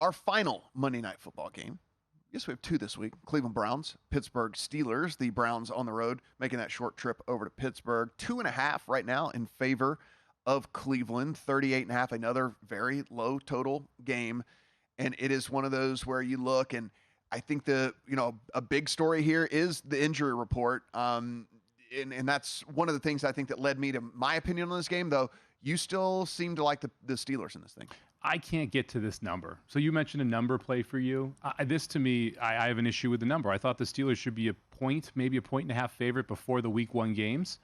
Our final Monday Night Football game. I guess we have two this week. Cleveland Browns, Pittsburgh Steelers. The Browns on the road, making that short trip over to Pittsburgh. 2.5 right now in favor of Cleveland. 38.5, another very low total game. And it is one of those where you look, and I think a big story here is the injury report. And that's one of the things I think that led me to my opinion on this game, though. You still seem to like the Steelers in this thing. I can't get to this number. So you mentioned a number play for you. This, to me, I have an issue with the number. I thought the Steelers should be a point, maybe a 1.5 favorite before the Week 1 games.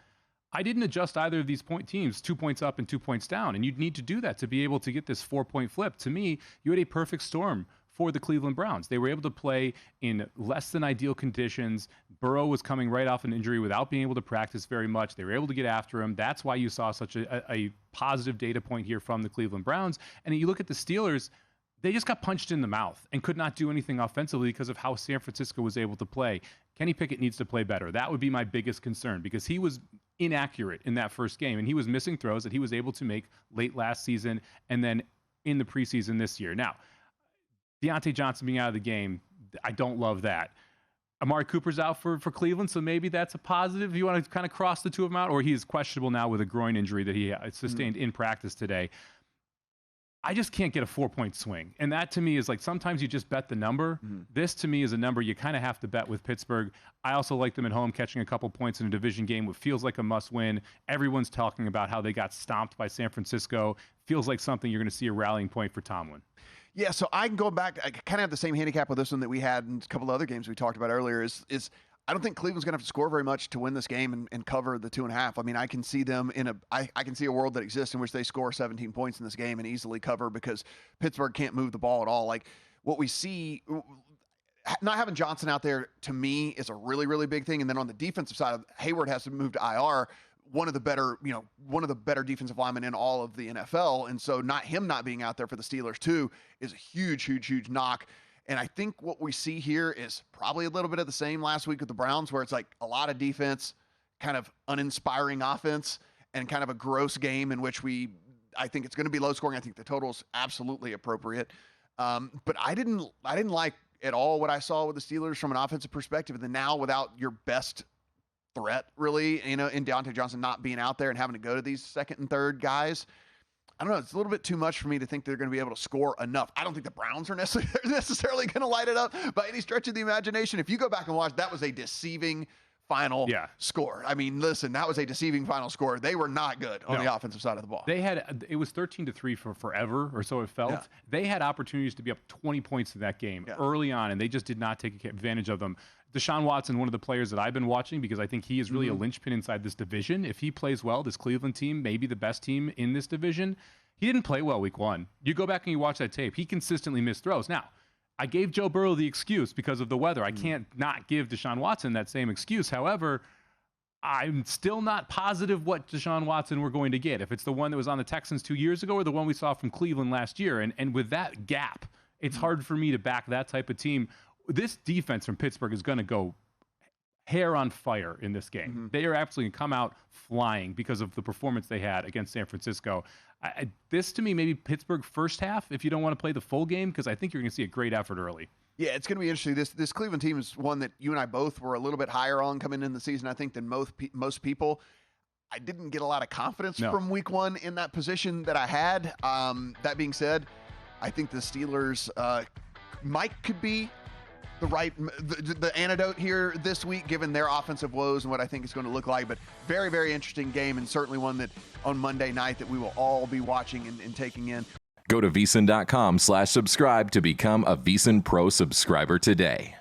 I didn't adjust either of these teams 2 points up and 2 points down, and you'd need to do that to be able to get this 4-point flip. To me, you had a perfect storm for the Cleveland Browns. They were able to play in less than ideal conditions. Burrow was coming right off an injury without being able to practice very much. They were able to get after him. That's why you saw such a positive data point here from the Cleveland Browns. And you look at the Steelers, they just got punched in the mouth and could not do anything offensively because of how San Francisco was able to play. Kenny Pickett needs to play better. That would be my biggest concern because he was inaccurate in that first game, and he was missing throws that he was able to make late last season and then in the preseason this year. Now, Deontay Johnson being out of the game, I don't love that. Amari Cooper's out for Cleveland, so maybe that's a positive. You want to kind of cross the two of them out, or he's questionable now with a groin injury that he sustained in practice today. I just can't get a 4-point swing. And that to me is like sometimes you just bet the number. This to me is a number you kind of have to bet with Pittsburgh. I also like them at home catching a couple points in a division game, which feels like a must win. Everyone's talking about how they got stomped by San Francisco. Feels like something you're going to see a rallying point for Tomlin. Yeah, so I can go back. I kind of have the same handicap with this one that we had in a couple of other games we talked about earlier is I don't think Cleveland's going to have to score very much to win this game and cover the 2.5. I mean, I can see them I can see a world that exists in which they score 17 points in this game and easily cover because Pittsburgh can't move the ball at all. Like what we see, not having Johnson out there to me is a really, really big thing. And then on the defensive side, Hayward has to move to IR. One of the better defensive linemen in all of the NFL. And so not being out there for the Steelers too is a huge, huge, huge knock. And I think what we see here is probably a little bit of the same last week with the Browns, where it's like a lot of defense, kind of uninspiring offense, and kind of a gross game in which I think it's going to be low scoring. I think the total's absolutely appropriate. But I didn't like at all what I saw with the Steelers from an offensive perspective. And then now without your best threat, really, in Deontay Johnson not being out there and having to go to these second and third guys, I don't know. It's a little bit too much for me to think they're going to be able to score enough. I don't think the Browns are necessarily going to light it up by any stretch of the imagination. If you go back and watch, that was a deceiving final score. I mean, listen, that was a deceiving final score. They were not good on the offensive side of the ball. It was 13-3 for forever, or so it felt. Yeah. They had opportunities to be up 20 points in that game early on, and they just did not take advantage of them. Deshaun Watson, one of the players that I've been watching because I think he is really a linchpin inside this division. If he plays well, this Cleveland team, maybe the best team in this division, he didn't play well week 1. You go back and you watch that tape, he consistently missed throws. Now, I gave Joe Burrow the excuse because of the weather. I can't not give Deshaun Watson that same excuse. However, I'm still not positive what Deshaun Watson we're going to get. If it's the one that was on the Texans 2 years ago or the one we saw from Cleveland last year. And with that gap, it's hard for me to back that type of team. This defense from Pittsburgh is going to go hair on fire in this game. They are absolutely going to come out flying because of the performance they had against San Francisco. This, to me, maybe Pittsburgh first half if you don't want to play the full game, because I think you're going to see a great effort early. Yeah, it's going to be interesting. This Cleveland team is one that you and I both were a little bit higher on coming in the season, I think, than most people. I didn't get a lot of confidence from week 1 in that position that I had. That being said, I think the Steelers could be the antidote here this week, given their offensive woes and what I think it's going to look like. But very, very interesting game, and certainly one that on Monday night that we will all be watching and taking in. Go to VSiN.com/subscribe to become a VSiN Pro subscriber today.